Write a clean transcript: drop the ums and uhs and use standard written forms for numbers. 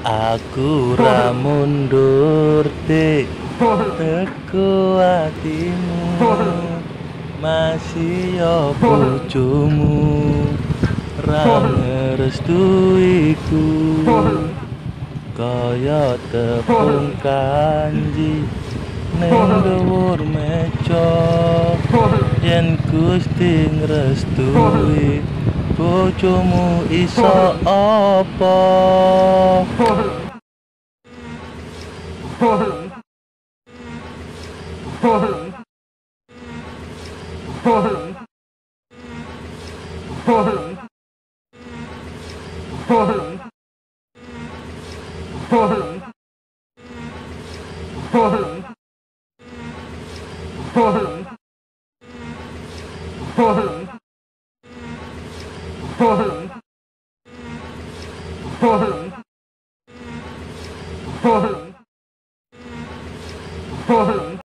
Aku ra mundur tik teku atimu, masih yo bojomu ra ngrestuiku kaya tepung kanji ning dhuwur meja. Yen Gusti ngrestui bojomu iso apa?